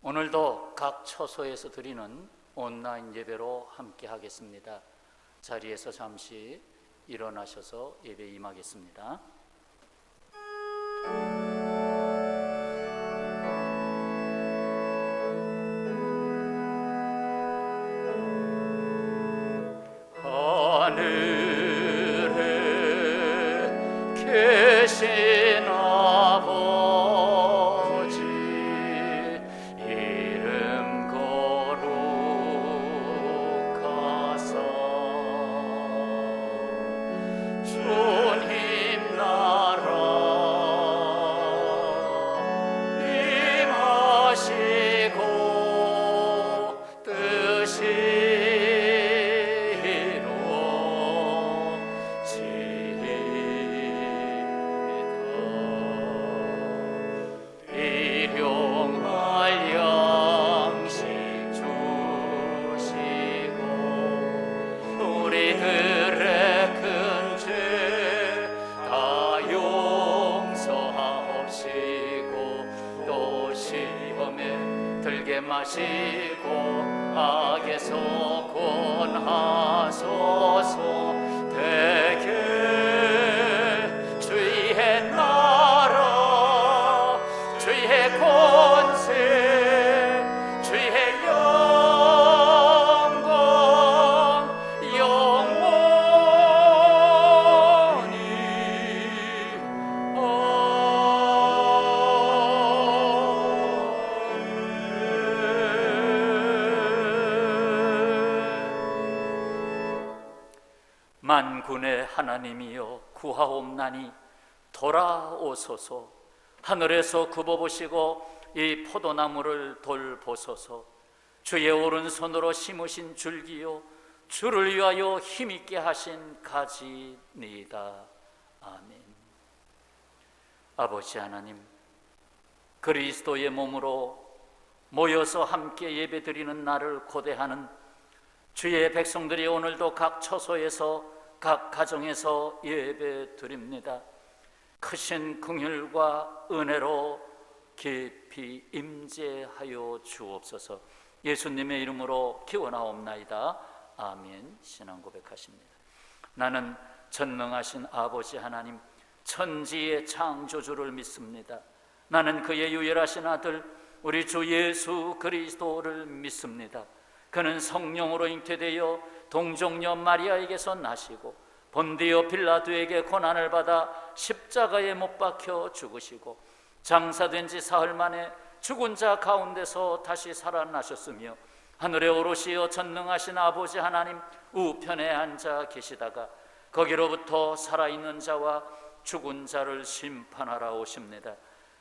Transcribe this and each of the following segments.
오늘도 각 처소에서 드리는 온라인 예배로 함께 하겠습니다. 자리에서 잠시 일어나셔서 예배 임하겠습니다. 하늘에 계신 아버지, 이름 거룩하사 주님 나라 임하시고 뜻이 마시고 악에서 구원하소서. 대개 주의 나라 주의 권세 주의 영광 영원히 만군의 하나님이여 구하옵나니 돌아오소서. 하늘에서 굽어보시고 이 포도나무를 돌보소서. 주의 오른손으로 심으신 줄기요 주를 위하여 힘있게 하신 가지니이다. 아멘. 아버지 하나님, 그리스도의 몸으로 모여서 함께 예배드리는 날을 고대하는 주의 백성들이 오늘도 각 처소에서 각 가정에서 예배 드립니다. 크신 긍휼과 은혜로 깊이 임재하여 주옵소서. 예수님의 이름으로 기원하옵나이다. 아멘. 신앙 고백하십니다. 나는 전능하신 아버지 하나님, 천지의 창조주를 믿습니다. 나는 그의 유일하신 아들 우리 주 예수 그리스도를 믿습니다. 그는 성령으로 잉태되어 동정녀 마리아에게서 나시고 본디오 빌라도에게 고난을 받아 십자가에 못 박혀 죽으시고 장사된 지 사흘 만에 죽은 자 가운데서 다시 살아나셨으며 하늘에 오르시어 전능하신 아버지 하나님 우편에 앉아 계시다가 거기로부터 살아있는 자와 죽은 자를 심판하러 오십니다.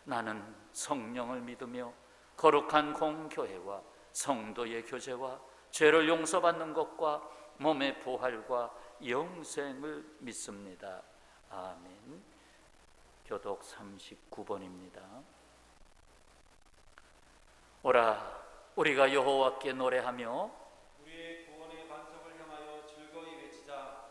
나는 성령을 믿으며 거룩한 공교회와 성도의 교제와 죄를 용서받는 것과 몸의 부활과 영생을 믿습니다. 아멘. 교독 39번입니다. 오라 우리가 여호와께 노래하며 우리의 구원의 반석을 향하여 즐거이 외치자.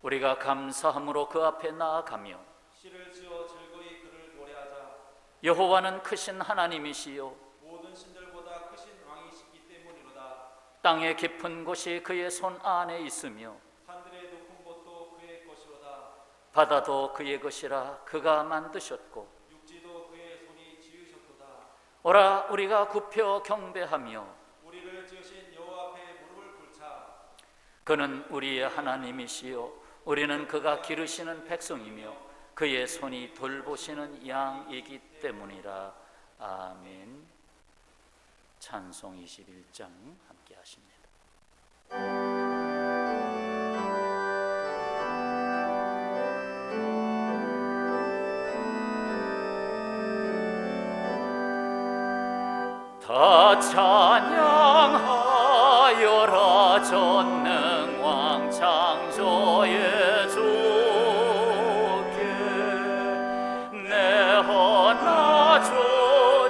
우리가 감사함으로 그 앞에 나아가며 시를 지어 즐거이 그를 노래하자. 여호와는 크신 하나님이시요 모든 신들보다 크신 왕이시기 때문이로다. 땅의 깊은 곳이 그의 손 안에 있으며 산들의 높은 곳도 그의 것이로다. 바다도 그의 것이라 그가 만드셨고 육지도 그의 손이 지으셨도다. 오라 우리가 굽혀 경배하며 우리를 지으신 여호와 앞에 무릎을 꿇자. 그는 우리의 하나님이시요 우리는 그가 기르시는 백성이며 그의 손이 돌보시는 양이기 때문이라. 아멘. 찬송 21장 함께 하십니다. 다 찬양하여라 전능왕 창조의 주께 내 헌화주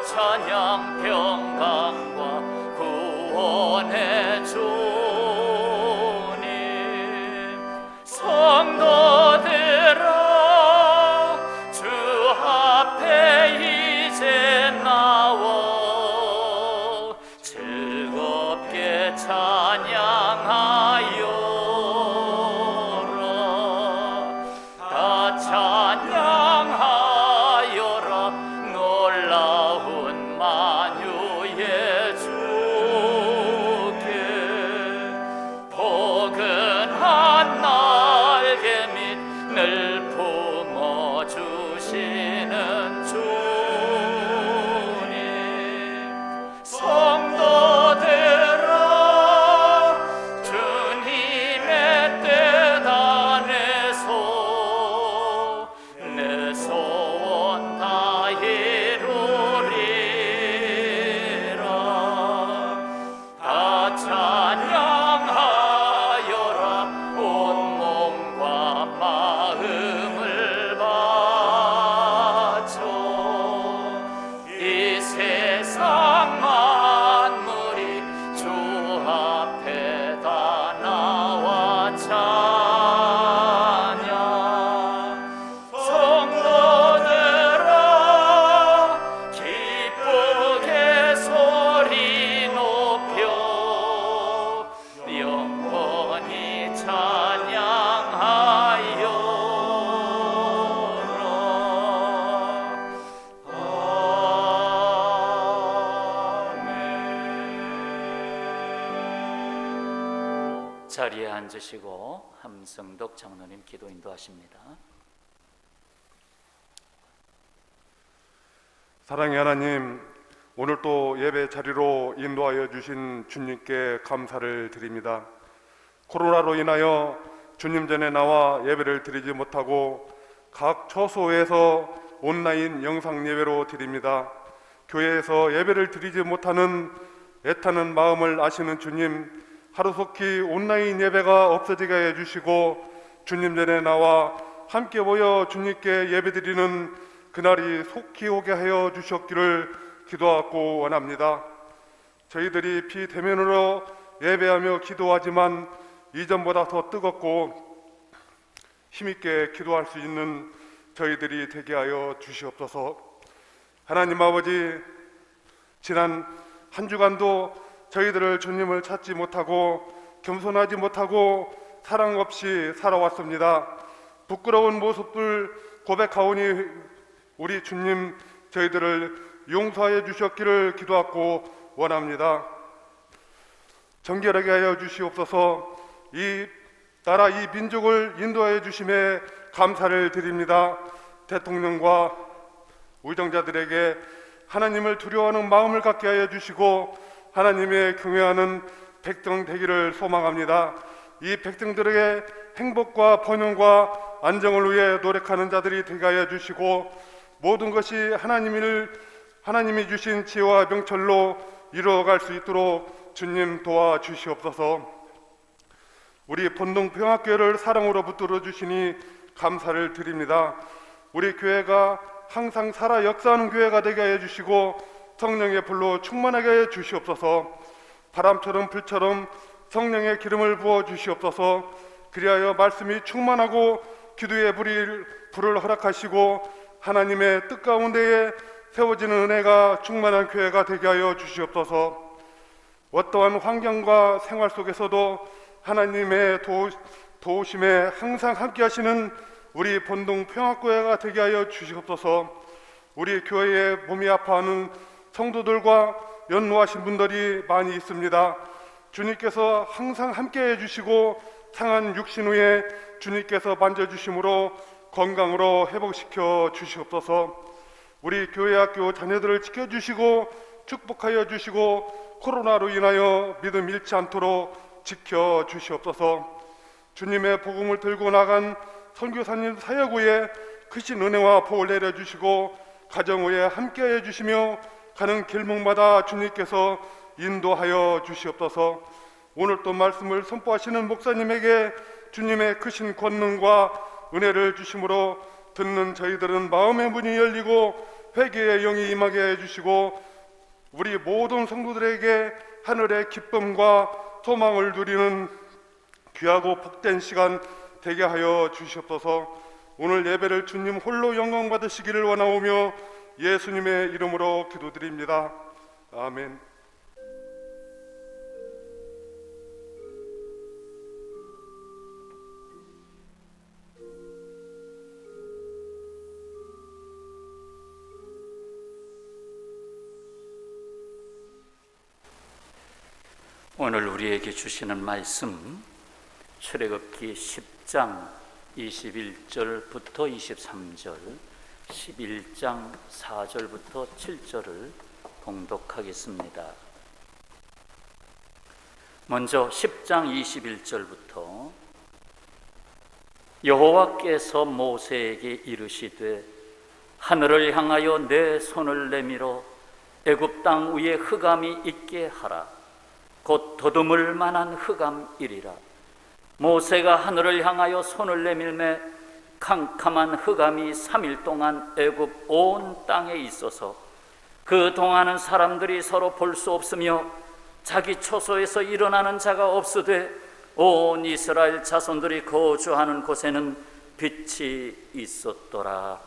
찬양 평강과 구원의 주님 성도들아 주 앞에 이제 나와 품어주시는 주님, 성도들아 주님의 뜻 안에서 내 소원 다 이루리라. 다 찬양하여라. 온 몸과 마음을 바쳐 이 세상 만물이 주 앞에 다 나와 찬양. 성도들아 기쁘게 소리 높여 영원히 찬양하여라. 자리에 앉으시고 함성덕 장로님 기도 인도하십니다. 사랑의 하나님, 오늘 또 예배 자리로 인도하여 주신 주님께 감사를 드립니다. 코로나로 인하여 주님 전에 나와 예배를 드리지 못하고 각 처소에서 온라인 영상 예배로 드립니다. 교회에서 예배를 드리지 못하는 애타는 마음을 아시는 주님, 하루속히 온라인 예배가 없어지게 해주시고 주님 전에 나와 함께 모여 주님께 예배드리는 그날이 속히 오게 하여 주셨기를 기도하고 원합니다. 저희들이 비대면으로 예배하며 기도하지만 이전보다 더 뜨겁고 힘있게 기도할 수 있는 저희들이 되게 하여 주시옵소서. 하나님 아버지, 지난 한 주간도 저희들을 주님을 찾지 못하고 겸손하지 못하고 사랑 없이 살아왔습니다. 부끄러운 모습들 고백하오니 우리 주님 저희들을 용서하여 주셨기를 기도하고 원합니다. 정결하게 하여 주시옵소서. 이 나라 이 민족을 인도하여 주심에 감사를 드립니다. 대통령과 의정자들에게 하나님을 두려워하는 마음을 갖게 하여 주시고 하나님의 경외하는 백성 되기를 소망합니다. 이 백성들에게 행복과 번영과 안정을 위해 노력하는 자들이 되게 하여 주시고 모든 것이 하나님이 주신 지혜와 명철로 이루어갈 수 있도록 주님 도와주시옵소서. 우리 본동평화교회를 사랑으로 붙들어 주시니 감사를 드립니다. 우리 교회가 항상 살아 역사하는 교회가 되게 하여 주시고 성령의 불로 충만하게 해 주시옵소서. 바람처럼 불처럼 성령의 기름을 부어 주시옵소서. 그리하여 말씀이 충만하고 기도의 불을 허락하시고 하나님의 뜻 가운데에 세워지는 은혜가 충만한 교회가 되게 하여 주시옵소서. 어떠한 환경과 생활 속에서도 하나님의 도우심에 항상 함께 하시는 우리 본동 평화교회가 되게 하여 주시옵소서. 우리 교회에 몸이 아파하는 성도들과 연로하신 분들이 많이 있습니다. 주님께서 항상 함께 해주시고 상한 육신 후에 주님께서 만져주심으로 건강으로 회복시켜 주시옵소서. 우리 교회 학교 자녀들을 지켜주시고 축복하여 주시고 코로나로 인하여 믿음 잃지 않도록 지켜주시옵소서. 주님의 복음을 들고 나간 선교사님 사역 후에 크신 은혜와 복을 내려주시고 가정 후에 함께해 주시며 가는 길목마다 주님께서 인도하여 주시옵소서. 오늘 또 말씀을 선포하시는 목사님에게 주님의 크신 권능과 은혜를 주심으로 듣는 저희들은 마음의 문이 열리고 회개의 영이 임하게 해주시고 우리 모든 성도들에게 하늘의 기쁨과 소망을 누리는 귀하고 복된 시간 되게 하여 주시옵소서. 오늘 예배를 주님 홀로 영광 받으시기를 원하오며 예수님의 이름으로 기도드립니다. 아멘. 오늘 우리에게 주시는 말씀 출애굽기 10장 21절부터 23절, 11장 4절부터 7절을 봉독하겠습니다. 먼저 10장 21절부터 여호와께서 모세에게 이르시되 하늘을 향하여 내 손을 내밀어 애굽 땅 위에 흑암이 있게 하라. 곧 더듬을 만한 흑암이리라. 모세가 하늘을 향하여 손을 내밀매 캄캄한 흑암이 3일 동안 애굽 온 땅에 있어서 그 동안은 사람들이 서로 볼 수 없으며 자기 초소에서 일어나는 자가 없으되 온 이스라엘 자손들이 거주하는 곳에는 빛이 있었더라.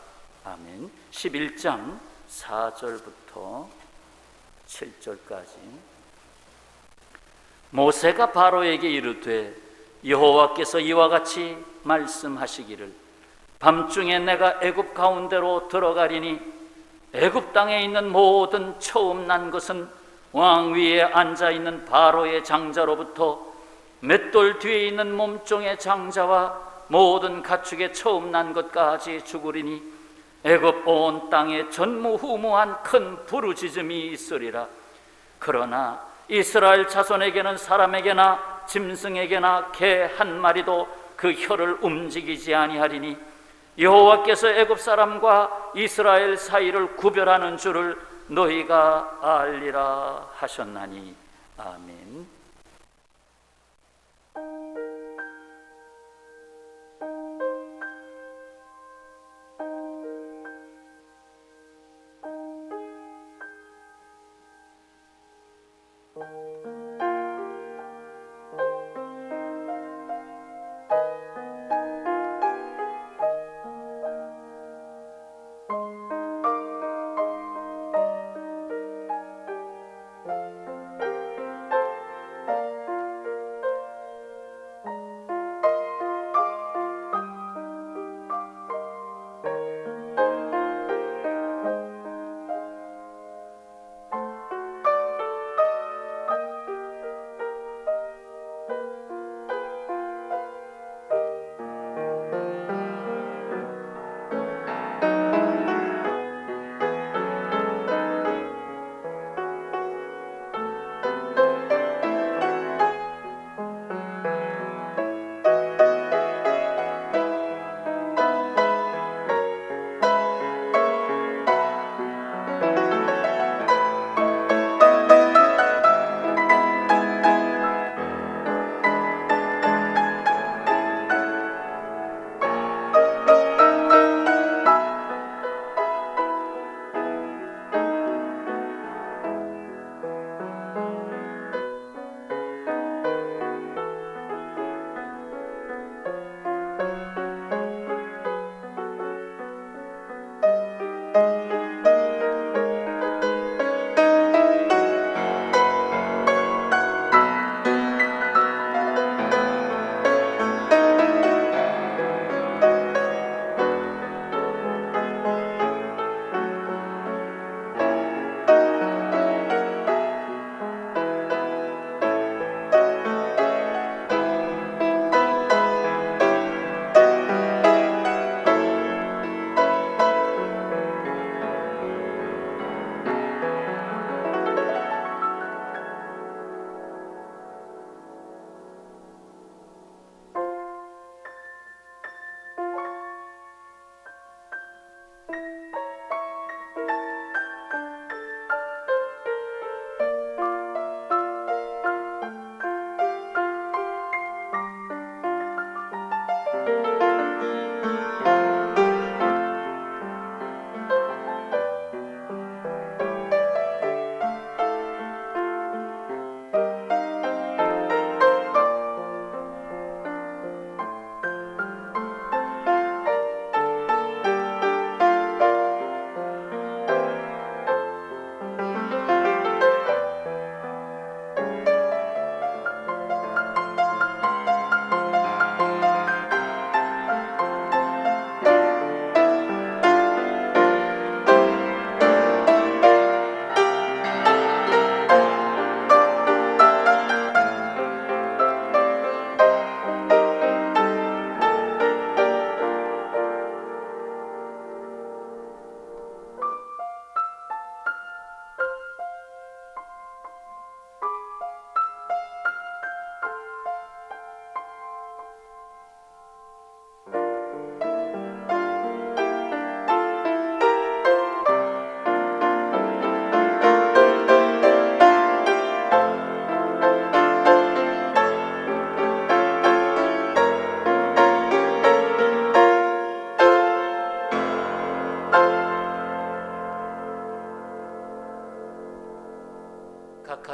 아멘. 11장 4절부터 7절까지. 모세가 바로에게 이르되 여호와께서 이와 같이 말씀하시기를 밤중에 내가 애굽 가운데로 들어가리니 애굽 땅에 있는 모든 처음 난 것은 왕 위에 앉아있는 바로의 장자로부터 맷돌 뒤에 있는 몸종의 장자와 모든 가축의 처음 난 것까지 죽으리니 애굽 온 땅에 전무후무한 큰 부르짖음이 있으리라. 그러나 이스라엘 자손에게는 사람에게나 짐승에게나 개 한 마리도 그 혀를 움직이지 아니하리니 여호와께서 애굽 사람과 이스라엘 사이를 구별하는 줄을 너희가 알리라 하셨나니. 아멘.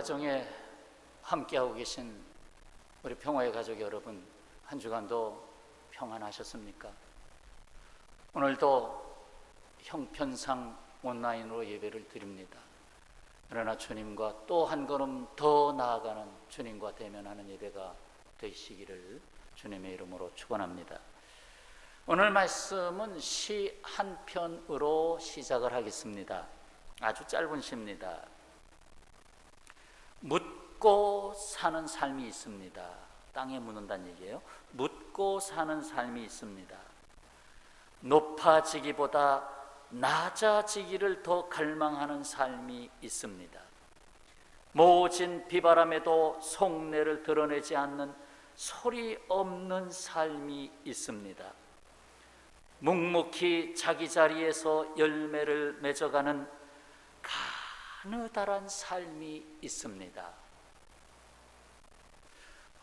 가정에 함께하고 계신 우리 평화의 가족 여러분, 한 주간도 평안하셨습니까? 오늘도 형편상 온라인으로 예배를 드립니다. 그러나 주님과 또 한 걸음 더 나아가는 주님과 대면하는 예배가 되시기를 주님의 이름으로 축원합니다. 오늘 말씀은 시 한 편으로 시작을 하겠습니다. 아주 짧은 시입니다. 묻고 사는 삶이 있습니다. 땅에 묻는다는 얘기예요. 묻고 사는 삶이 있습니다. 높아지기보다 낮아지기를 더 갈망하는 삶이 있습니다. 모진 비바람에도 속내를 드러내지 않는 소리 없는 삶이 있습니다. 묵묵히 자기 자리에서 열매를 맺어가는 가느다란 삶이 있습니다.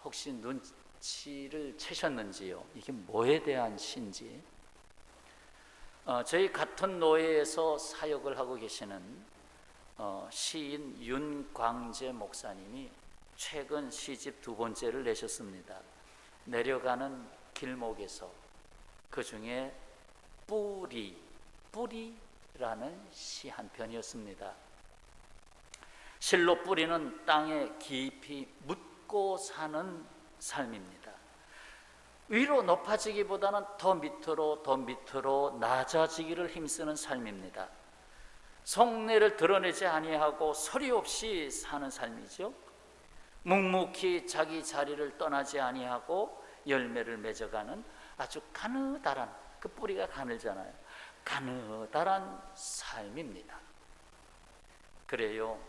혹시 눈치를 채셨는지요? 이게 뭐에 대한 시인지? 저희 같은 노예에서 사역을 하고 계시는 시인 윤광재 목사님이 최근 시집 2번째를 내셨습니다. 내려가는 길목에서 그 중에 뿌리라는 시 한 편이었습니다. 실로 뿌리는 땅에 깊이 묻고 사는 삶입니다. 위로 높아지기보다는 더 밑으로 낮아지기를 힘쓰는 삶입니다. 속내를 드러내지 아니하고 소리 없이 사는 삶이죠. 묵묵히 자기 자리를 떠나지 아니하고 열매를 맺어가는 아주 가느다란, 그 뿌리가 가늘잖아요. 가느다란 삶입니다. 그래요,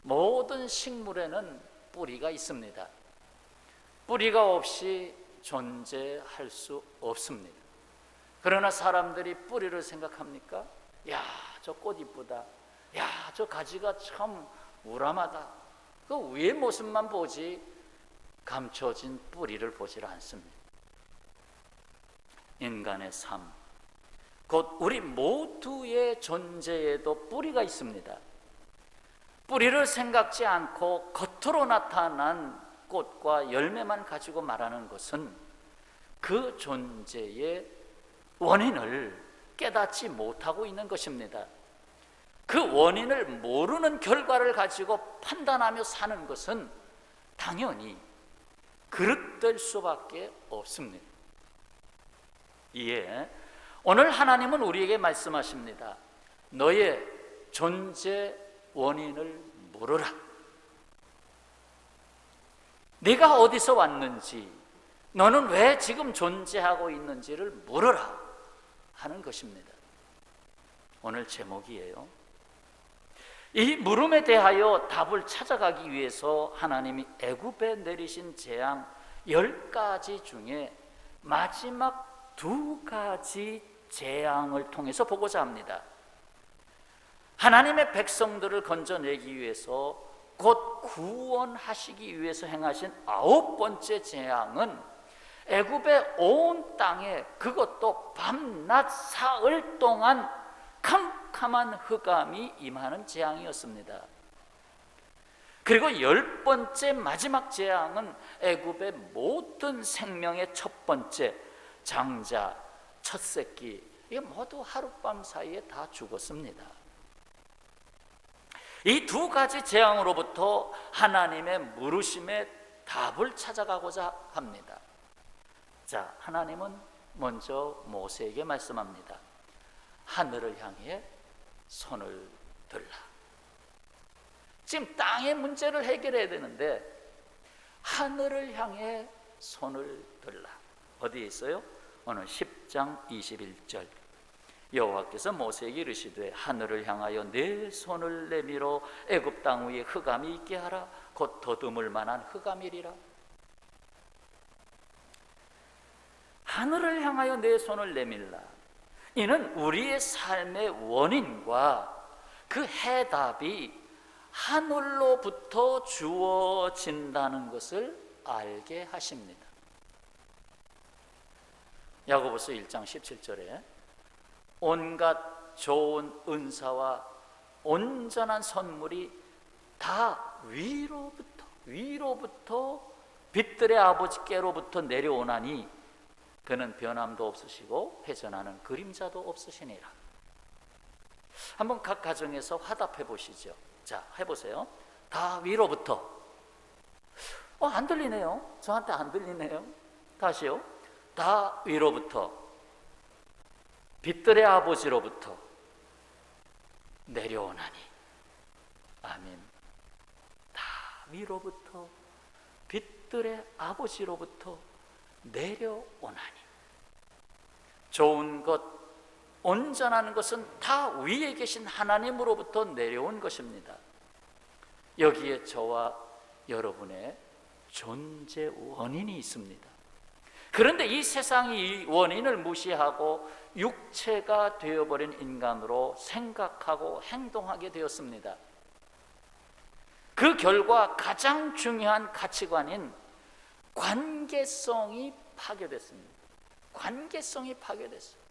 모든 식물에는 뿌리가 있습니다. 뿌리가 없이 존재할 수 없습니다. 그러나 사람들이 뿌리를 생각합니까? 야, 저 꽃 이쁘다. 야, 저 가지가 참 우람하다. 그 위의 모습만 보지 감춰진 뿌리를 보질 않습니다. 인간의 삶, 곧 우리 모두의 존재에도 뿌리가 있습니다. 뿌리를 생각지 않고 겉으로 나타난 꽃과 열매만 가지고 말하는 것은 그 존재의 원인을 깨닫지 못하고 있는 것입니다. 그 원인을 모르는 결과를 가지고 판단하며 사는 것은 당연히 그릇될 수밖에 없습니다. 이에 오늘 하나님은 우리에게 말씀하십니다. 너의 존재 원인을 물으라. 네가 어디서 왔는지, 너는 왜 지금 존재하고 있는지를 물으라 하는 것입니다. 오늘 제목이에요. 이 물음에 대하여 답을 찾아가기 위해서 하나님이 애굽에 내리신 재앙 10가지 중에 마지막 2가지 재앙을 통해서 보고자 합니다. 하나님의 백성들을 건져내기 위해서 곧 구원하시기 위해서 행하신 9번째 재앙은 애굽의 온 땅에, 그것도 밤낮 사흘 동안 캄캄한 흑암이 임하는 재앙이었습니다. 그리고 10번째 마지막 재앙은 애굽의 모든 생명의 첫 번째 장자, 첫 새끼, 이게 모두 하룻밤 사이에 다 죽었습니다. 이 2가지 재앙으로부터 하나님의 물으심에 답을 찾아가고자 합니다. 자, 하나님은 먼저 모세에게 말씀합니다. 하늘을 향해 손을 들라. 지금 땅의 문제를 해결해야 되는데 하늘을 향해 손을 들라. 어디에 있어요? 오늘 10장 21절. 여호와께서 모세에게 이르시되 하늘을 향하여 내 손을 내밀어 애굽 땅 위에 흑암이 있게 하라. 곧 더듬을 만한 흑암이리라. 하늘을 향하여 내 손을 내밀라. 이는 우리의 삶의 원인과 그 해답이 하늘로부터 주어진다는 것을 알게 하십니다. 야고보서 1장 17절에 온갖 좋은 은사와 온전한 선물이 다 위로부터 빛들의 아버지께로부터 내려오나니 그는 변함도 없으시고 회전하는 그림자도 없으시니라. 한번 각 가정에서 화답해 보시죠. 자, 해보세요. 다 위로부터. 안 들리네요. 저한테 안 들리네요. 다시요. 다 위로부터, 빛들의 아버지로부터 내려오나니. 아멘. 다 위로부터, 빛들의 아버지로부터 내려오나니. 좋은 것, 온전한 것은 다 위에 계신 하나님으로부터 내려온 것입니다. 여기에 저와 여러분의 존재 원인이 있습니다. 그런데 이 세상이 이 원인을 무시하고 육체가 되어버린 인간으로 생각하고 행동하게 되었습니다. 그 결과 가장 중요한 가치관인 관계성이 파괴됐습니다. 관계성이 파괴됐어요.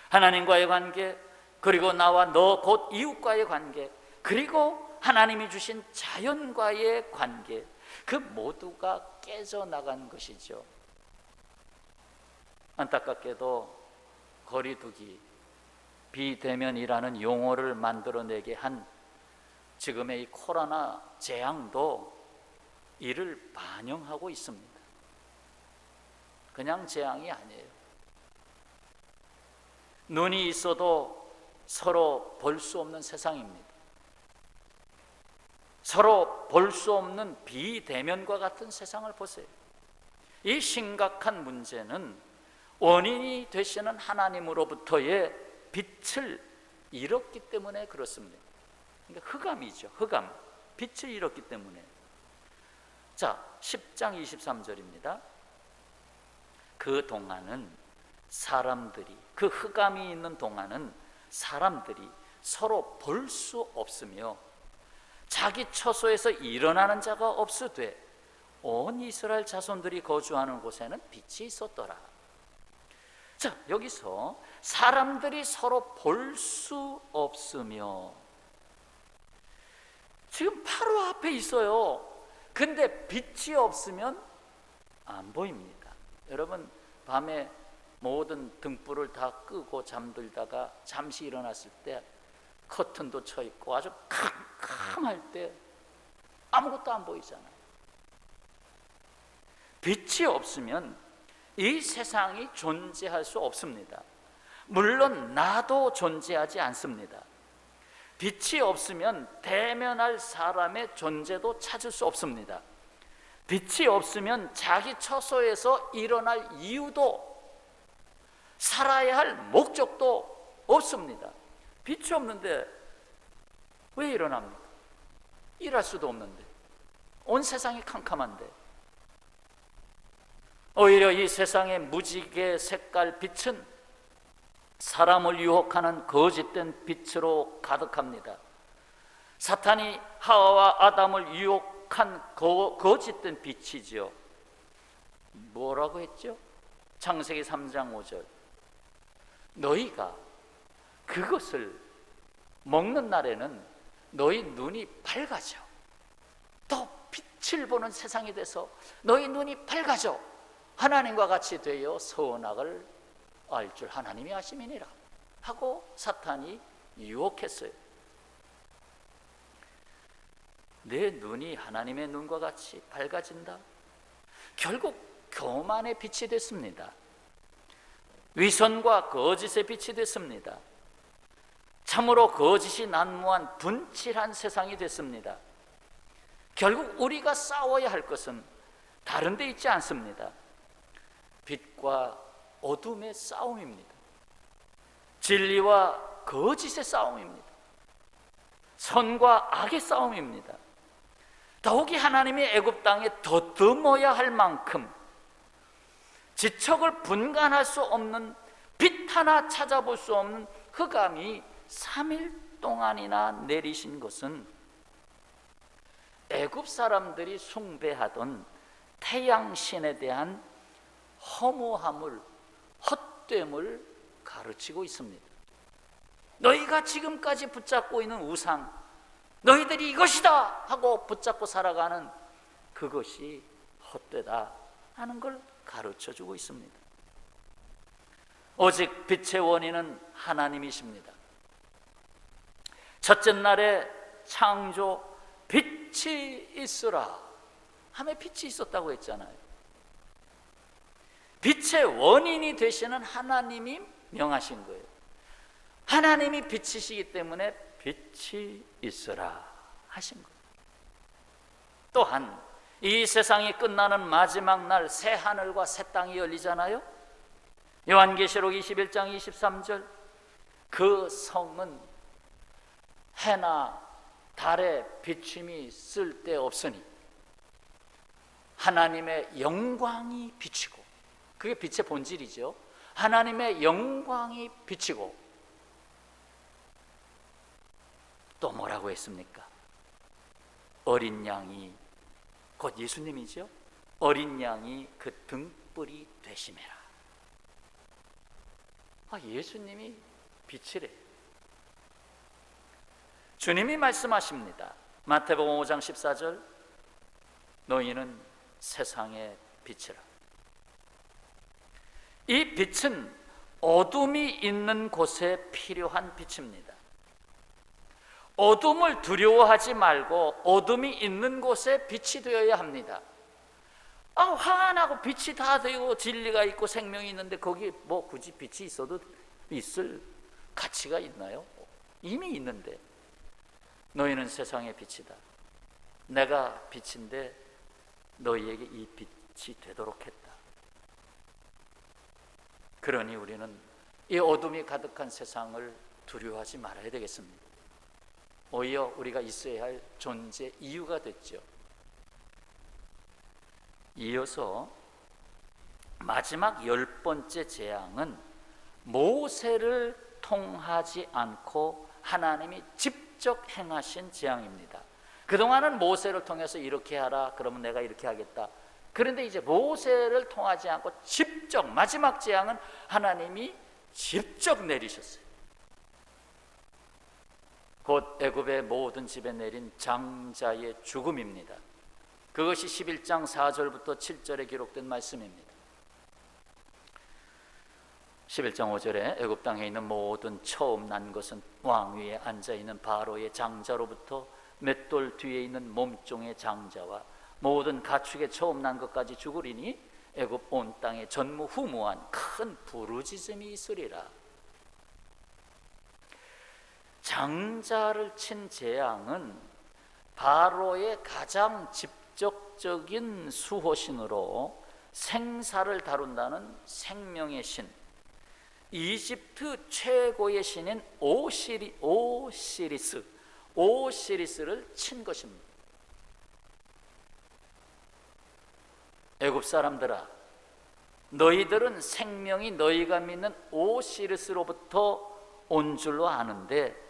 하나님과의 관계, 그리고 나와 너 곧 이웃과의 관계, 그리고 하나님이 주신 자연과의 관계, 그 모두가 깨져나간 것이죠. 안타깝게도 거리두기, 비대면이라는 용어를 만들어내게 한 지금의 이 코로나 재앙도 이를 반영하고 있습니다. 그냥 재앙이 아니에요. 눈이 있어도 서로 볼 수 없는 세상입니다. 서로 볼 수 없는 비대면과 같은 세상을 보세요. 이 심각한 문제는 원인이 되시는 하나님으로부터의 빛을 잃었기 때문에 그렇습니다. 그러니까 흑암이죠. 흑암. 빛을 잃었기 때문에. 자, 10장 23절입니다. 그 동안은 사람들이, 그 흑암이 있는 동안은 사람들이 서로 볼 수 없으며 자기 처소에서 일어나는 자가 없으되 온 이스라엘 자손들이 거주하는 곳에는 빛이 있었더라. 자, 여기서 사람들이 서로 볼 수 없으며, 지금 바로 앞에 있어요. 근데 빛이 없으면 안 보입니다. 여러분, 밤에 모든 등불을 다 끄고 잠들다가 잠시 일어났을 때 커튼도 쳐 있고 아주 캄캄할 때 아무것도 안 보이잖아요. 빛이 없으면 이 세상이 존재할 수 없습니다. 물론 나도 존재하지 않습니다. 빛이 없으면 대면할 사람의 존재도 찾을 수 없습니다. 빛이 없으면 자기 처소에서 일어날 이유도, 살아야 할 목적도 없습니다. 빛이 없는데 왜 일어납니까? 일할 수도 없는데, 온 세상이 캄캄한데. 오히려 이 세상의 무지개 색깔 빛은 사람을 유혹하는 거짓된 빛으로 가득합니다. 사탄이 하와와 아담을 유혹한 거짓된 빛이지요. 뭐라고 했죠? 창세기 3장 5절. 너희가 그것을 먹는 날에는 너희 눈이 밝아져. 더 빛을 보는 세상이 돼서 너희 눈이 밝아져. 하나님과 같이 되어 선악을 알 줄 하나님이 아심이니라 하고 사탄이 유혹했어요. 내 눈이 하나님의 눈과 같이 밝아진다. 결국 교만의 빛이 됐습니다. 위선과 거짓의 빛이 됐습니다. 참으로 거짓이 난무한 분칠한 세상이 됐습니다. 결국 우리가 싸워야 할 것은 다른 데 있지 않습니다. 빛과 어둠의 싸움입니다. 진리와 거짓의 싸움입니다. 선과 악의 싸움입니다. 더욱이 하나님이 애굽 땅에 더듬어야 할 만큼 지척을 분간할 수 없는, 빛 하나 찾아볼 수 없는 흑암이 3일 동안이나 내리신 것은 애굽 사람들이 숭배하던 태양신에 대한 허무함을, 헛됨을 가르치고 있습니다. 너희가 지금까지 붙잡고 있는 우상, 너희들이 이것이다 하고 붙잡고 살아가는 그것이 헛되다 하는 걸 가르쳐주고 있습니다. 오직 빛의 원인은 하나님이십니다. 첫째 날에 창조 빛이 있으라 하며 빛이 있었다고 했잖아요. 빛의 원인이 되시는 하나님이 명하신 거예요. 하나님이 빛이시기 때문에 빛이 있으라 하신 거예요. 또한 이 세상이 끝나는 마지막 날 새 하늘과 새 땅이 열리잖아요. 요한계시록 21장 23절, 그 성은 해나 달의 비춤이 쓸데없으니 하나님의 영광이 비치고, 그게 빛의 본질이죠. 하나님의 영광이 비치고, 또 뭐라고 했습니까? 어린 양이, 곧 예수님이죠. 어린 양이 그 등불이 되시매라. 예수님이 빛이래. 주님이 말씀하십니다. 마태복음 5장 14절, 너희는 세상의 빛이라. 이 빛은 어둠이 있는 곳에 필요한 빛입니다. 어둠을 두려워하지 말고 어둠이 있는 곳에 빛이 되어야 합니다. 환하고 빛이 다 되고 진리가 있고 생명이 있는데 거기 뭐 굳이 빛이 있어도 있을 가치가 있나요? 이미 있는데. 너희는 세상의 빛이다. 내가 빛인데 너희에게 이 빛이 되도록 했다. 그러니 우리는 이 어둠이 가득한 세상을 두려워하지 말아야 되겠습니다. 오히려 우리가 있어야 할 존재 이유가 됐죠. 이어서 마지막 10번째 재앙은 모세를 통하지 않고 하나님이 직접 행하신 재앙입니다. 그동안은 모세를 통해서 이렇게 하라, 그러면 내가 이렇게 하겠다. 그런데 이제 모세를 통하지 않고 직접, 마지막 재앙은 하나님이 직접 내리셨어요. 곧 애굽의 모든 집에 내린 장자의 죽음입니다. 그것이 11장 4절부터 7절에 기록된 말씀입니다. 11장 5절에 애굽 땅에 있는 모든 처음 난 것은 왕 위에 앉아있는 바로의 장자로부터 맷돌 뒤에 있는 몸종의 장자와 모든 가축의 처음 난 것까지 죽으리니 애굽 온 땅에 전무후무한 큰 부르짖음이 있으리라. 장자를 친 재앙은 바로의 가장 직접적인 수호신으로 생사를 다룬다는 생명의 신, 이집트 최고의 신인 오시리스를 친 것입니다. 애굽 사람들아, 너희들은 생명이 너희가 믿는 오시리스로부터 온 줄로 아는데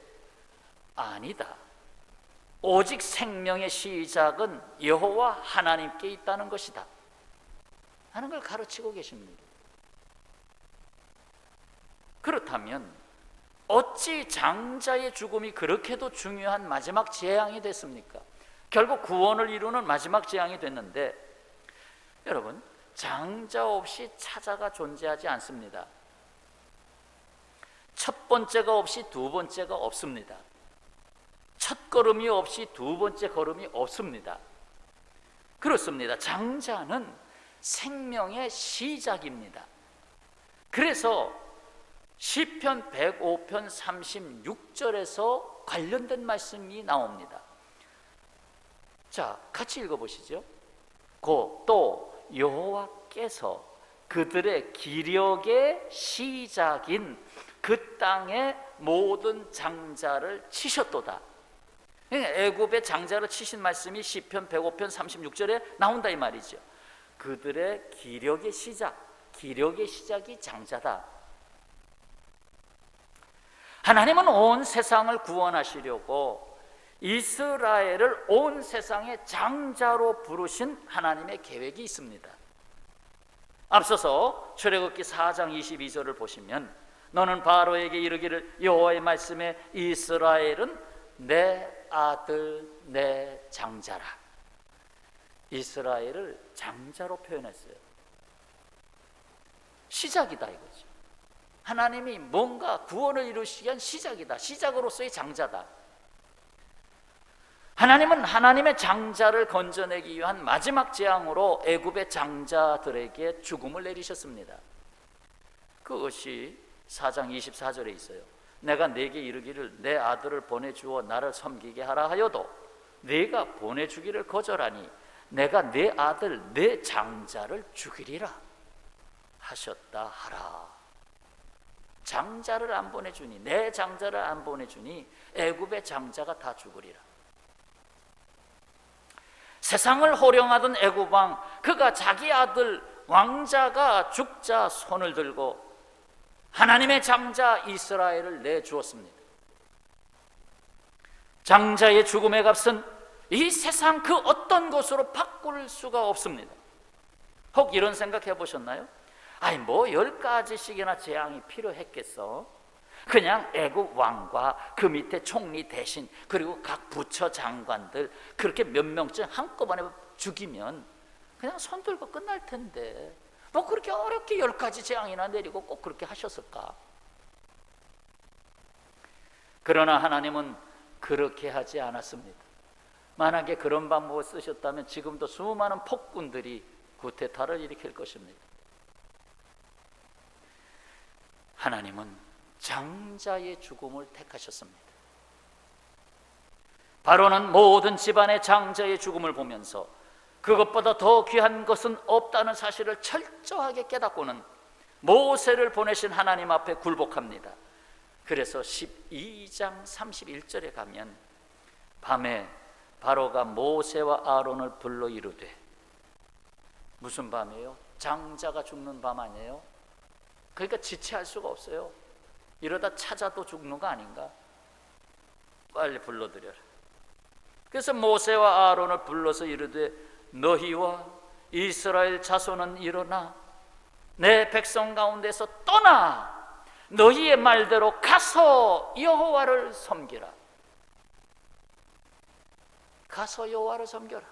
아니다. 오직 생명의 시작은 여호와 하나님께 있다는 것이다 하는 걸 가르치고 계십니다. 그렇다면 어찌 장자의 죽음이 그렇게도 중요한 마지막 재앙이 됐습니까? 결국 구원을 이루는 마지막 재앙이 됐는데, 여러분, 장자 없이 차자가 존재하지 않습니다. 첫 번째가 없이 두 번째가 없습니다. 첫 걸음이 없이 두 번째 걸음이 없습니다. 그렇습니다. 장자는 생명의 시작입니다. 그래서 시편 105편 36절에서 관련된 말씀이 나옵니다. 자, 같이 읽어보시죠. 또 여호와께서 그들의 기력의 시작인 그 땅의 모든 장자를 치셨도다. 애굽의 장자를 치신 말씀이 시편 105편 36절에 나온다 이 말이죠. 그들의 기력의 시작이 장자다. 하나님은 온 세상을 구원하시려고 이스라엘을 온 세상의 장자로 부르신 하나님의 계획이 있습니다. 앞서서 출애굽기 4장 22절을 보시면 너는 바로에게 이르기를 여호와의 말씀에 이스라엘은 내 아들 내 장자라. 이스라엘을 장자로 표현했어요. 시작이다 이거죠. 하나님이 뭔가 구원을 이루시기 위한 시작이다. 시작으로서의 장자다. 하나님은 하나님의 장자를 건져내기 위한 마지막 재앙으로 애굽의 장자들에게 죽음을 내리셨습니다. 그것이 4장 24절에 있어요. 내가 네게 이르기를 내 아들을 보내주어 나를 섬기게 하라 하여도 네가 보내주기를 거절하니 내가 내 아들 내 장자를 죽이리라 하셨다 하라. 장자를 안 보내주니, 내 장자를 안 보내주니 애굽의 장자가 다 죽으리라. 세상을 호령하던 애굽 왕, 그가 자기 아들 왕자가 죽자 손을 들고 하나님의 장자 이스라엘을 내주었습니다. 장자의 죽음의 값은 이 세상 그 어떤 것으로 바꿀 수가 없습니다. 혹 이런 생각 해보셨나요? 아니 뭐 10가지씩이나 재앙이 필요했겠어? 그냥 애굽 왕과 그 밑에 총리 대신 그리고 각 부처 장관들 그렇게 몇 명쯤 한꺼번에 죽이면 그냥 손 들고 끝날 텐데 뭐 그렇게 어렵게 10가지 재앙이나 내리고 꼭 그렇게 하셨을까? 그러나 하나님은 그렇게 하지 않았습니다. 만약에 그런 방법을 쓰셨다면 지금도 수많은 폭군들이 구테타를 일으킬 것입니다. 하나님은 장자의 죽음을 택하셨습니다. 바로는 모든 집안의 장자의 죽음을 보면서 그것보다 더 귀한 것은 없다는 사실을 철저하게 깨닫고는 모세를 보내신 하나님 앞에 굴복합니다. 그래서 12장 31절에 가면 밤에 바로가 모세와 아론을 불러 이르되, 무슨 밤이에요? 장자가 죽는 밤 아니에요? 그러니까 지체할 수가 없어요. 이러다 찾아도 죽는 거 아닌가? 빨리 불러들여라. 그래서 모세와 아론을 불러서 이르되 너희와 이스라엘 자손은 일어나 내 백성 가운데서 떠나 너희의 말대로 가서 여호와를 섬기라. 가서 여호와를 섬겨라.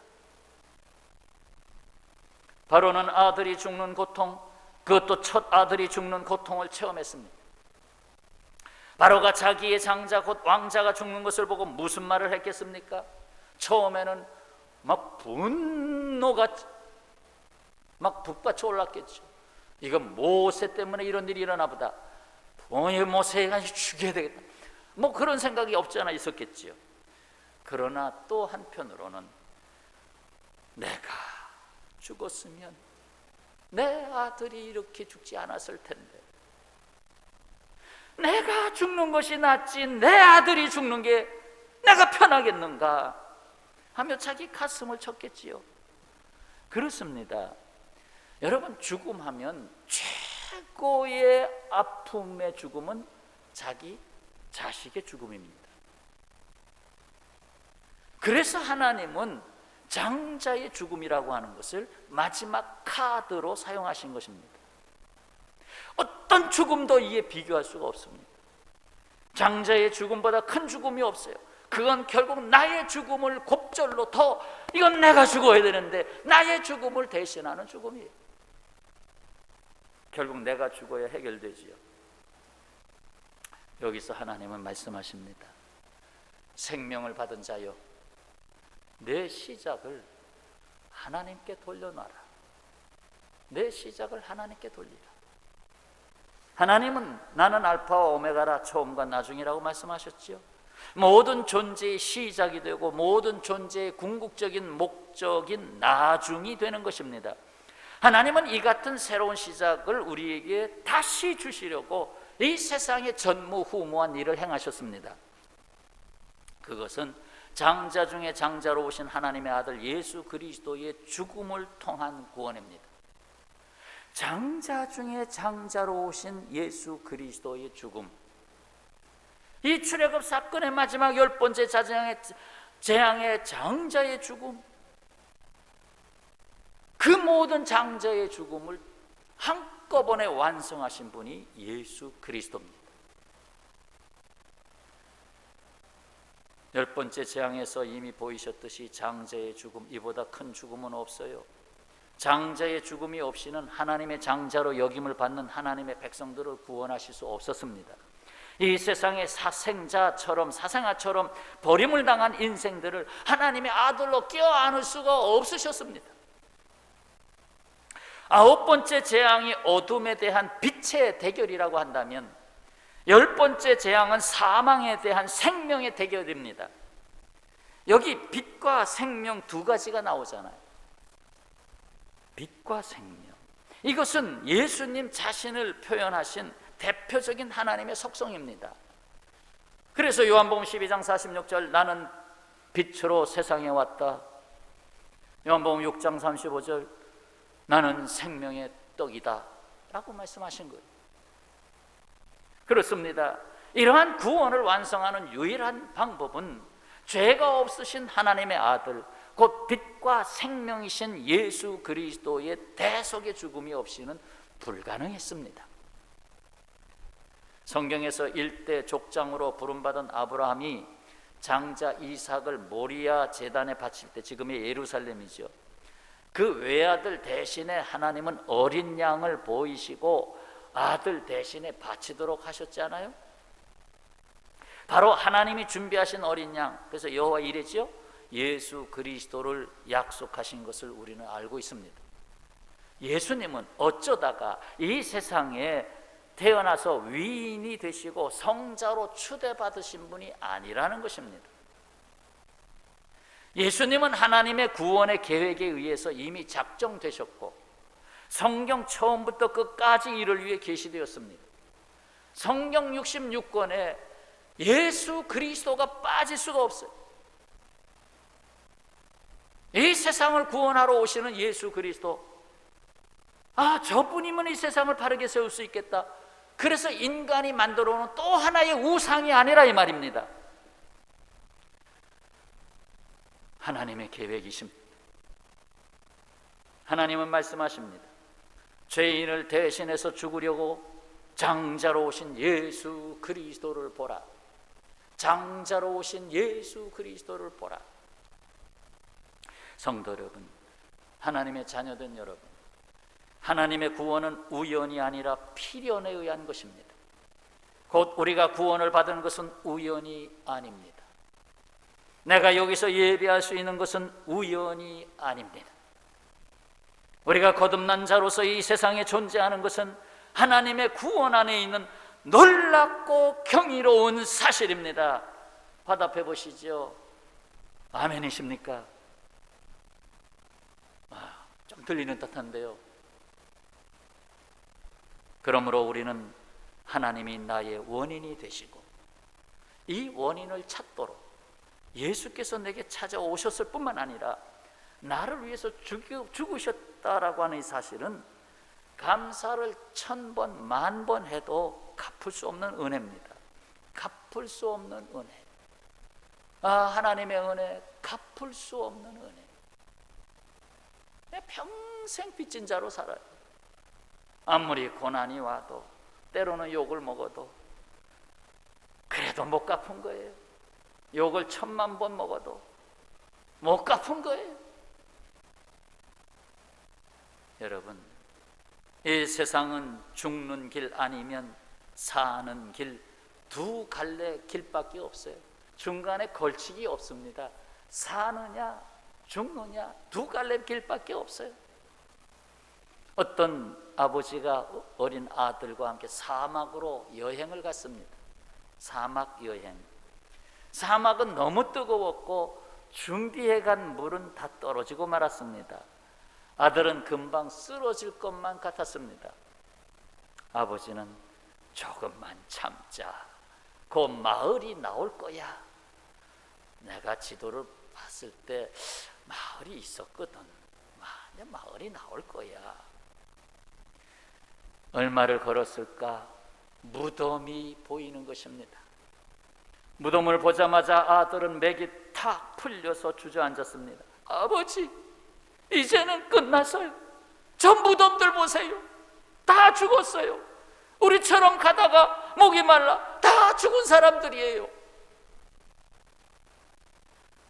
바로는 아들이 죽는 고통, 그것도 첫 아들이 죽는 고통을 체험했습니다. 바로가 자기의 장자 곧 왕자가 죽는 것을 보고 무슨 말을 했겠습니까? 처음에는 막 분노가 막 북받쳐 올랐겠죠. 이건 모세 때문에 이런 일이 일어나 보다. 모세가 죽여야 되겠다. 뭐 그런 생각이 없지 않아 있었겠지요. 그러나 또 한편으로는 내가 죽었으면 내 아들이 이렇게 죽지 않았을 텐데, 내가 죽는 것이 낫지 내 아들이 죽는 게 내가 편하겠는가 하며 자기 가슴을 쳤겠지요. 그렇습니다. 여러분, 죽음하면 최고의 아픔의 죽음은 자기 자식의 죽음입니다. 그래서 하나님은 장자의 죽음이라고 하는 것을 마지막 카드로 사용하신 것입니다. 어떤 죽음도 이에 비교할 수가 없습니다. 장자의 죽음보다 큰 죽음이 없어요. 그건 결국 나의 죽음을 곱절로 더, 이건 내가 죽어야 되는데 나의 죽음을 대신하는 죽음이에요. 결국 내가 죽어야 해결되지요. 여기서 하나님은 말씀하십니다. 생명을 받은 자여, 내 시작을 하나님께 돌려놔라. 내 시작을 하나님께 돌리라. 하나님은 나는 알파와 오메가라, 처음과 나중이라고 말씀하셨지요. 모든 존재의 시작이 되고 모든 존재의 궁극적인 목적인 나중이 되는 것입니다. 하나님은 이 같은 새로운 시작을 우리에게 다시 주시려고 이 세상에 전무후무한 일을 행하셨습니다. 그것은 장자 중에 장자로 오신 하나님의 아들 예수 그리스도의 죽음을 통한 구원입니다. 장자 중에 장자로 오신 예수 그리스도의 죽음, 이 출애굽 사건의 마지막 10번째 재앙의 장자의 죽음, 그 모든 장자의 죽음을 한꺼번에 완성하신 분이 예수 그리스도입니다. 10번째 재앙에서 이미 보이셨듯이 장자의 죽음, 이보다 큰 죽음은 없어요. 장자의 죽음이 없이는 하나님의 장자로 여김을 받는 하나님의 백성들을 구원하실 수 없었습니다. 이 세상의 사생아처럼 버림을 당한 인생들을 하나님의 아들로 껴안을 수가 없으셨습니다. 9번째 재앙이 어둠에 대한 빛의 대결이라고 한다면 10번째 재앙은 사망에 대한 생명의 대결입니다. 여기 빛과 생명 두 가지가 나오잖아요. 빛과 생명, 이것은 예수님 자신을 표현하신 대표적인 하나님의 속성입니다. 그래서 요한복음 12장 46절 나는 빛으로 세상에 왔다. 요한복음 6장 35절 나는 생명의 떡이다 라고 말씀하신 거예요. 그렇습니다. 이러한 구원을 완성하는 유일한 방법은 죄가 없으신 하나님의 아들, 곧 빛과 생명이신 예수 그리스도의 대속의 죽음이 없이는 불가능했습니다. 성경에서 일대 족장으로 부름받은 아브라함이 장자 이삭을 모리아 제단에 바칠 때, 지금의 예루살렘이죠, 그 외아들 대신에 하나님은 어린 양을 보이시고 아들 대신에 바치도록 하셨잖아요. 바로 하나님이 준비하신 어린 양, 그래서 여호와 이레지요, 예수 그리스도를 약속하신 것을 우리는 알고 있습니다. 예수님은 어쩌다가 이 세상에 태어나서 위인이 되시고 성자로 추대받으신 분이 아니라는 것입니다. 예수님은 하나님의 구원의 계획에 의해서 이미 작정되셨고 성경 처음부터 끝까지 이를 위해 계시되었습니다. 성경 66권에 예수 그리스도가 빠질 수가 없어요. 이 세상을 구원하러 오시는 예수 그리스도, 저분이면 이 세상을 바르게 세울 수 있겠다. 그래서 인간이 만들어 놓은 또 하나의 우상이 아니라 이 말입니다. 하나님의 계획이십니다. 하나님은 말씀하십니다. 죄인을 대신해서 죽으려고 장자로 오신 예수 그리스도를 보라. 장자로 오신 예수 그리스도를 보라. 성도 여러분, 하나님의 자녀된 여러분, 하나님의 구원은 우연이 아니라 필연에 의한 것입니다. 곧 우리가 구원을 받은 것은 우연이 아닙니다. 내가 여기서 예배할 수 있는 것은 우연이 아닙니다. 우리가 거듭난 자로서 이 세상에 존재하는 것은 하나님의 구원 안에 있는 놀랍고 경이로운 사실입니다. 화답해 보시죠. 아멘이십니까? 좀 들리는 듯한데요. 그러므로 우리는 하나님이 나의 원인이 되시고 이 원인을 찾도록 예수께서 내게 찾아오셨을 뿐만 아니라 나를 위해서 죽으셨다라고 하는 이 사실은 감사를 1000번, 10,000번 해도 갚을 수 없는 은혜입니다. 갚을 수 없는 은혜. 하나님의 은혜, 갚을 수 없는 은혜. 평생 빚진 자로 살아요. 아무리 고난이 와도, 때로는 욕을 먹어도 그래도 못 갚은 거예요. 욕을 10,000,000번 먹어도 못 갚은 거예요. 여러분, 이 세상은 죽는 길 아니면 사는 길, 두 갈래 길밖에 없어요. 중간에 걸치기 없습니다. 사느냐 죽느냐 두 갈래 길밖에 없어요. 어떤 아버지가 어린 아들과 함께 사막으로 여행을 갔습니다. 사막 여행. 사막은 너무 뜨거웠고 준비해 간 물은 다 떨어지고 말았습니다. 아들은 금방 쓰러질 것만 같았습니다. 아버지는 조금만 참자. 곧 마을이 나올 거야. 내가 지도를 봤을 때 마을이 있었거든. 마을이 나올 거야. 얼마를 걸었을까? 무덤이 보이는 것입니다. 무덤을 보자마자 아들은 맥이 탁 풀려서 주저앉았습니다. 아버지, 이제는 끝났어요. 저 무덤들 보세요. 다 죽었어요. 우리처럼 가다가 목이 말라 다 죽은 사람들이에요.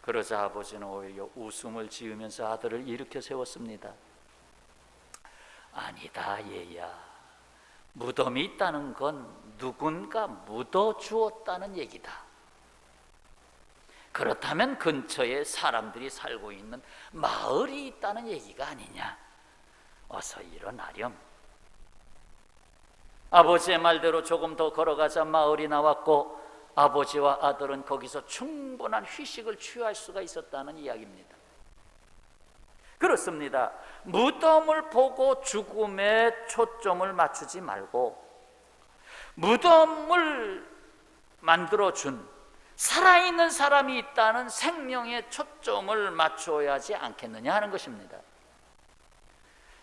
그러자 아버지는 오히려 웃음을 지으면서 아들을 일으켜 세웠습니다. 아니다 얘야, 무덤이 있다는 건 누군가 묻어 주었다는 얘기다. 그렇다면 근처에 사람들이 살고 있는 마을이 있다는 얘기가 아니냐. 어서 일어나렴. 아버지의 말대로 조금 더 걸어가자 마을이 나왔고 아버지와 아들은 거기서 충분한 휴식을 취할 수가 있었다는 이야기입니다. 그렇습니다. 무덤을 보고 죽음에 초점을 맞추지 말고 무덤을 만들어준 살아있는 사람이 있다는 생명에 초점을 맞춰야 하지 않겠느냐 하는 것입니다.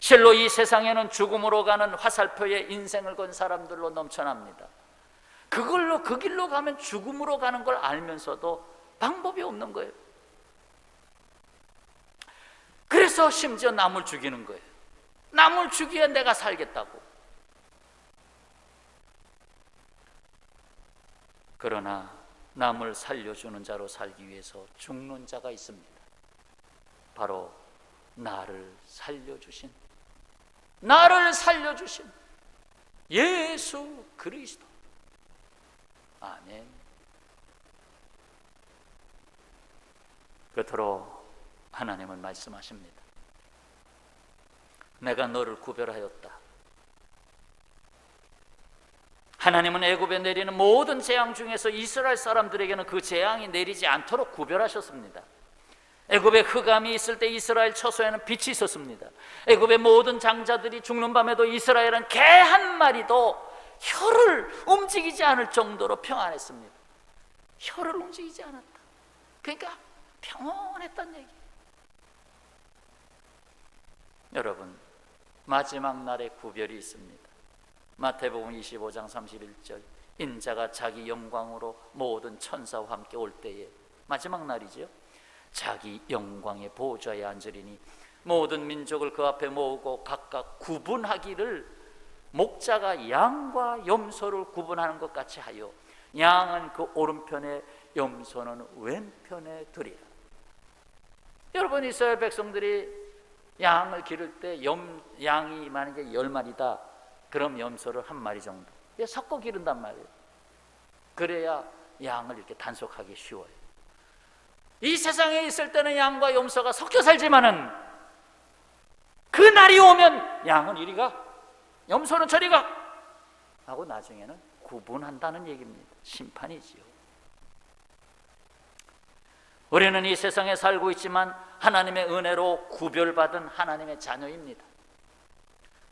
실로 이 세상에는 죽음으로 가는 화살표에 인생을 건 사람들로 넘쳐납니다. 그걸로 그 길로 가면 죽음으로 가는 걸 알면서도 방법이 없는 거예요. 그래서 심지어 남을 죽이는 거예요. 남을 죽여야 내가 살겠다고. 그러나 남을 살려주는 자로 살기 위해서 죽는 자가 있습니다. 바로 나를 살려주신 예수 그리스도. 아멘. 끝으로 하나님은 말씀하십니다. 내가 너를 구별하였다. 하나님은 애굽에 내리는 모든 재앙 중에서 이스라엘 사람들에게는 그 재앙이 내리지 않도록 구별하셨습니다. 애굽에 흑암이 있을 때 이스라엘 처소에는 빛이 있었습니다. 애굽의 모든 장자들이 죽는 밤에도 이스라엘은 개 한 마리도 혀를 움직이지 않을 정도로 평안했습니다. 혀를 움직이지 않았다. 그러니까 평온했단 얘기. 여러분, 마지막 날에 구별이 있습니다. 마태복음 25장 31절, 인자가 자기 영광으로 모든 천사와 함께 올 때에, 마지막 날이죠. 자기 영광의 보좌에 앉으리니 모든 민족을 그 앞에 모으고 각각 구분하기를 목자가 양과 염소를 구분하는 것 같이 하여 양은 그 오른편에 염소는 왼편에 두리라. 여러분, 이스라엘 백성들이 양을 기를 때 양이 만약에 10마리다 그럼 염소를 1마리 정도 섞어 기른단 말이에요. 그래야 양을 이렇게 단속하기 쉬워요. 이 세상에 있을 때는 양과 염소가 섞여 살지만은 그 날이 오면 양은 이리 가, 염소는 저리 가 하고 나중에는 구분한다는 얘기입니다. 심판이지요. 우리는 이 세상에 살고 있지만 하나님의 은혜로 구별받은 하나님의 자녀입니다.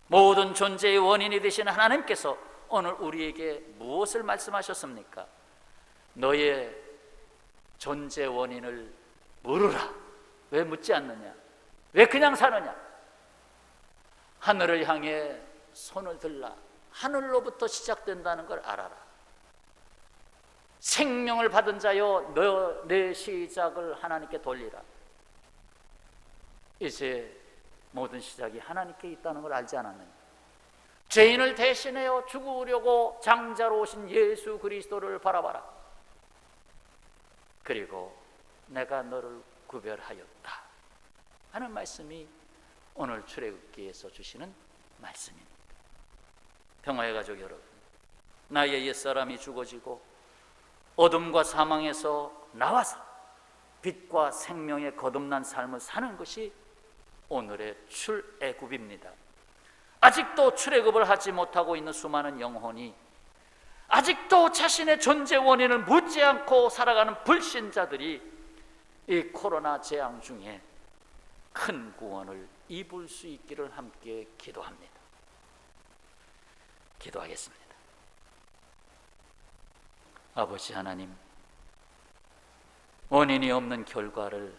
모든 존재의 원인이 되시는 하나님께서 오늘 우리에게 무엇을 말씀하셨습니까? 너의 존재 원인을 물으라. 왜 묻지 않느냐? 왜 그냥 사느냐? 하늘을 향해 손을 들라. 하늘로부터 시작된다는 걸 알아라. 생명을 받은 자여, 내 시작을 하나님께 돌리라. 이제 모든 시작이 하나님께 있다는 걸 알지 않았느냐? 죄인을 대신하여 죽으려고 장자로 오신 예수 그리스도를 바라봐라. 그리고 내가 너를 구별하였다 하는 말씀이 오늘 출애굽기에서 주시는 말씀입니다. 평화의 가족 여러분, 나의 옛사람이 죽어지고 어둠과 사망에서 나와서 빛과 생명의 거듭난 삶을 사는 것이 오늘의 출애굽입니다. 아직도 출애굽을 하지 못하고 있는 수많은 영혼이, 아직도 자신의 존재 원인을 묻지 않고 살아가는 불신자들이 이 코로나 재앙 중에 큰 구원을 입을 수 있기를 함께 기도합니다. 기도하겠습니다. 아버지 하나님, 원인이 없는 결과를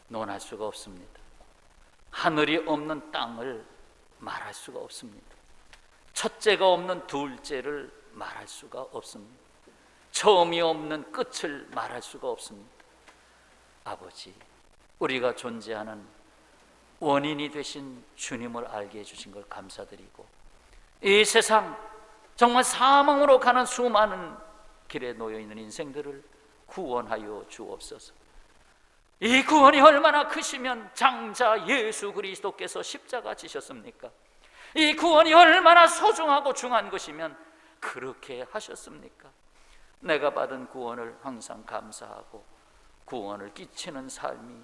논할 수가 없습니다. 하늘이 없는 땅을 말할 수가 없습니다. 첫째가 없는 둘째를 말할 수가 없습니다. 처음이 없는 끝을 말할 수가 없습니다. 아버지, 우리가 존재하는 원인이 되신 주님을 알게 해주신 걸 감사드리고, 이 세상 정말 사망으로 가는 수많은 길에 놓여있는 인생들을 구원하여 주옵소서. 이 구원이 얼마나 크시면 장자 예수 그리스도께서 십자가 지셨습니까? 이 구원이 얼마나 소중하고 중요한 것이면 그렇게 하셨습니까? 내가 받은 구원을 항상 감사하고 구원을 끼치는 삶이,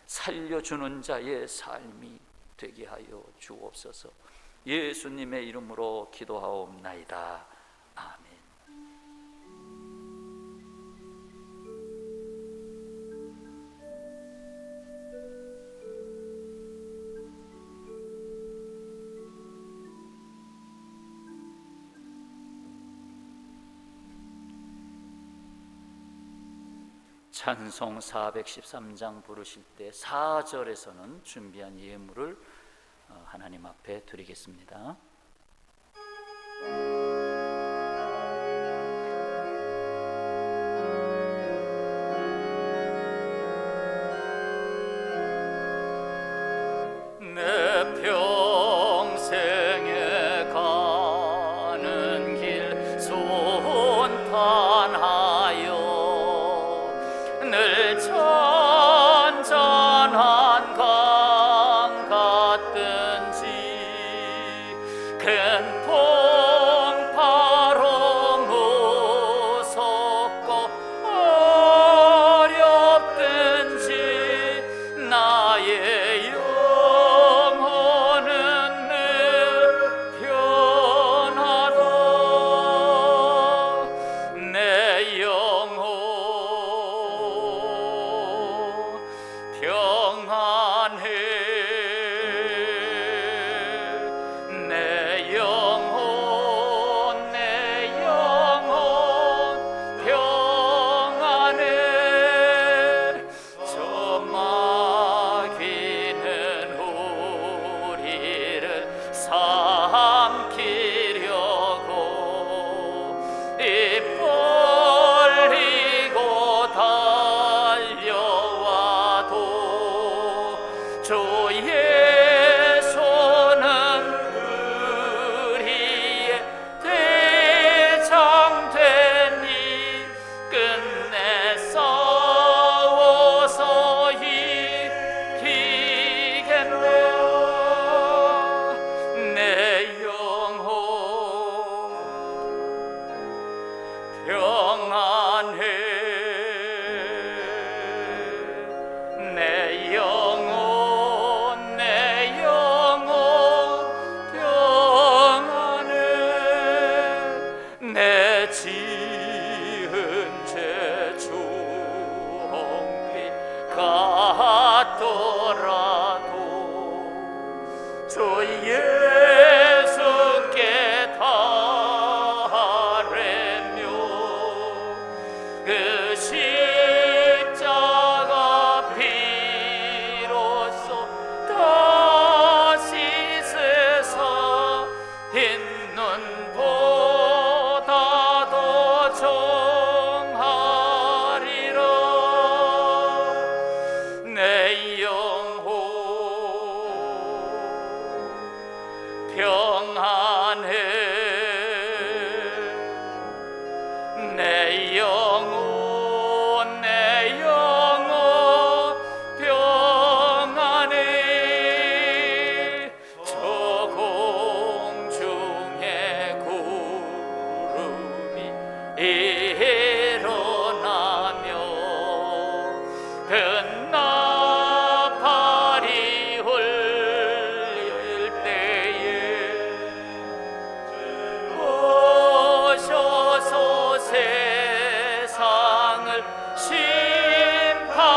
살려주는 자의 삶이 되게 하여 주옵소서. 예수님의 이름으로 기도하옵나이다. 아멘. 찬송 413장 부르실 때 4절에서는 준비한 예물을 하나님 앞에 드리겠습니다. 내 평생에 가는 길 손탄하여 늘 잔잔한 강 같든지 큰 풍파로 무섭고 어렵든지 나의 영혼은 늘 편하다. 내 영혼 평안해. 내 영혼 평안해. 저 마귀는 우리를 삼키려고 입 벌리고 달려와도 주 예수는 우리의 대장되니 끝내 싸워서 이기겠네요. 내 영혼 평안해. 내 영혼 평안해. 내 지은 죄 주홍빛 같더라도 주 예수께 달래며 그 십자가 피로써 다시 세사 흰 눈보다 더 정하리라. 내 영혼 평안해. 내 영혼 평안해. 저 공중에 구름이 일어나며 그 나팔이 울릴 때에 오셔서 세상을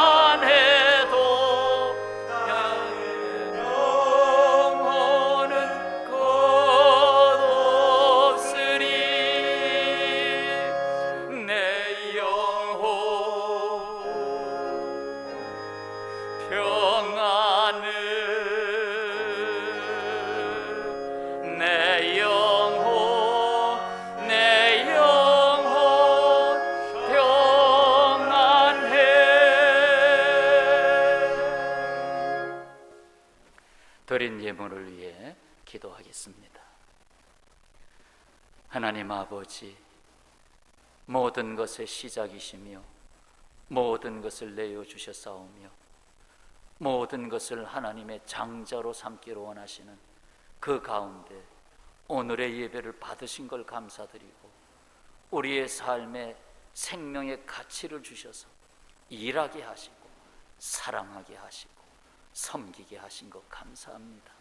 심판해도 나의 영혼은 끝없으리. 내 영혼 평안해. 내 영혼 평안해. 드린 예물을 위해 기도하겠습니다. 하나님 아버지, 모든 것의 시작이시며 모든 것을 내어 주셨사오며 모든 것을 하나님의 장자로 삼기를 원하시는 그 가운데 오늘의 예배를 받으신 걸 감사드리고, 우리의 삶에 생명의 가치를 주셔서 일하게 하시고 사랑하게 하시고 섬기게 하신 것 감사합니다.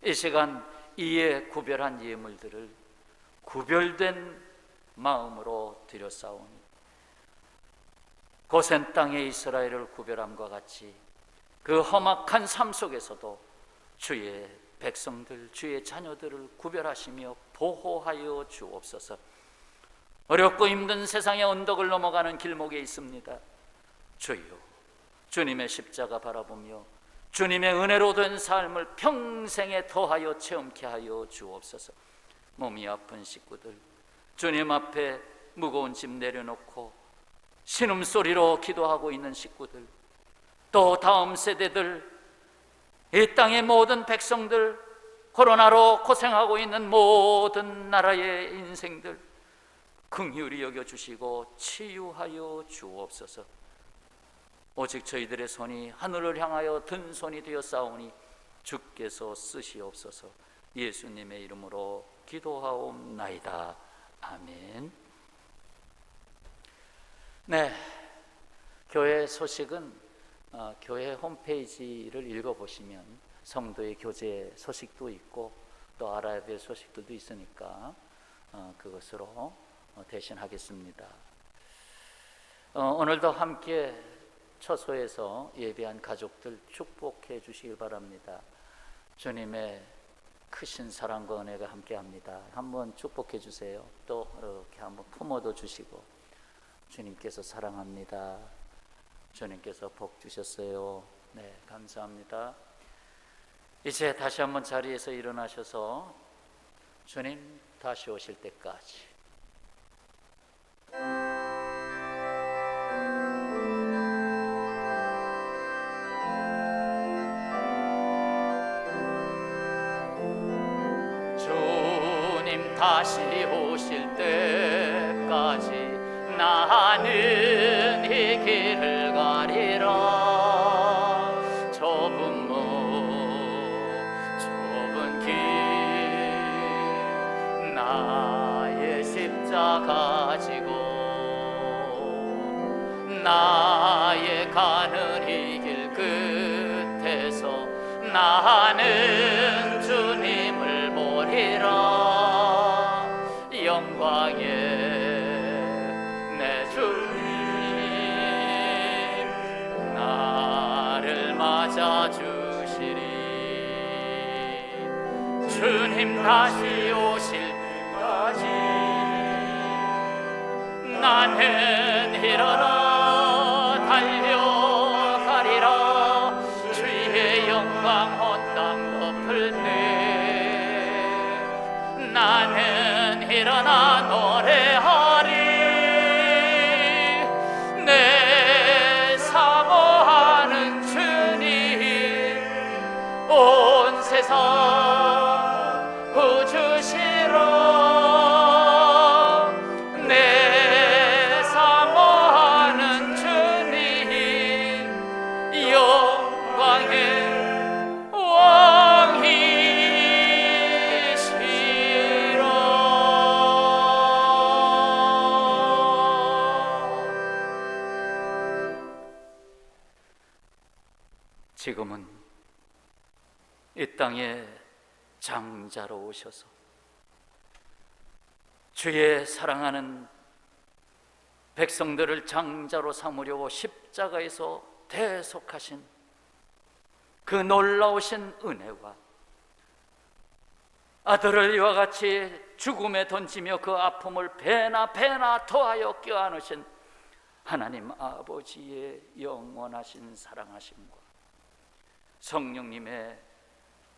이 시간 이에 구별한 예물들을 구별된 마음으로 드렸사오니, 고센 땅의 이스라엘을 구별함과 같이 그 험악한 삶 속에서도 주의 백성들, 주의 자녀들을 구별하시며 보호하여 주옵소서. 어렵고 힘든 세상의 언덕을 넘어가는 길목에 있습니다. 주여, 주님의 십자가 바라보며 주님의 은혜로 된 삶을 평생에 더하여 체험케 하여 주옵소서. 몸이 아픈 식구들, 주님 앞에 무거운 짐 내려놓고 신음소리로 기도하고 있는 식구들, 또 다음 세대들, 이 땅의 모든 백성들, 코로나로 고생하고 있는 모든 나라의 인생들 긍휼히 여겨주시고 치유하여 주옵소서. 오직 저희들의 손이 하늘을 향하여 든 손이 되었사오니 주께서 쓰시옵소서. 예수님의 이름으로 기도하옵나이다. 아멘. 네, 교회 소식은 교회 홈페이지를 읽어보시면 성도의 교제 소식도 있고 또 알아야 될 소식들도 있으니까 그것으로 대신하겠습니다. 오늘도 함께 처소에서 예배한 가족들 축복해 주시길 바랍니다. 주님의 크신 사랑과 은혜가 함께합니다. 한번 축복해 주세요. 또 이렇게 한번 품어도 주시고, 주님께서 사랑합니다. 주님께서 복 주셨어요. 네, 감사합니다. 이제 다시 한번 자리에서 일어나셔서 주님 다시 오실 때까지 주님 다시 오실 때까지 나는 이 길을 가리라. 좁은 길 나의 십자가 지고 나의 가는 이 길 끝에서 나는 주님을 보리라. 영광의 내 주님 나를 맞아주시리. 주님 다시 오실 때까지 나는 일어나 달려가리라. 주의 영광 온 땅 덮을 때 나는 일어나 노래하리. 내 사모하는 주님 온 세상 구주시라. 내 사모하는 주님 영광의 지금은 이 땅에 장자로 오셔서 주의 사랑하는 백성들을 장자로 삼으려고 십자가에서 대속하신 그 놀라우신 은혜와 아들을 이와 같이 죽음에 던지며 그 아픔을 배나 더하여 껴안으신 하나님 아버지의 영원하신 사랑하심과 성령님의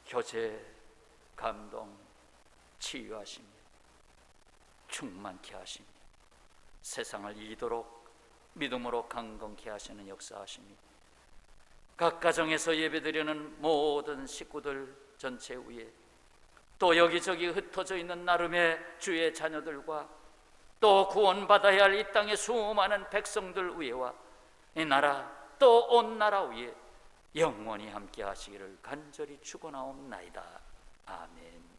교제, 감동, 치유하심이 충만케 하시며 세상을 이도록 믿음으로 강건케 하시는 역사하심이 각 가정에서 예배드리는 모든 식구들 전체 위에 또 여기저기 흩어져 있는 나름의 주의 자녀들과 또 구원받아야 할 이 땅의 수많은 백성들 위에와 이 나라 또 온 나라 위에 영원히 함께 하시기를 간절히 축원하옵나이다. 아멘.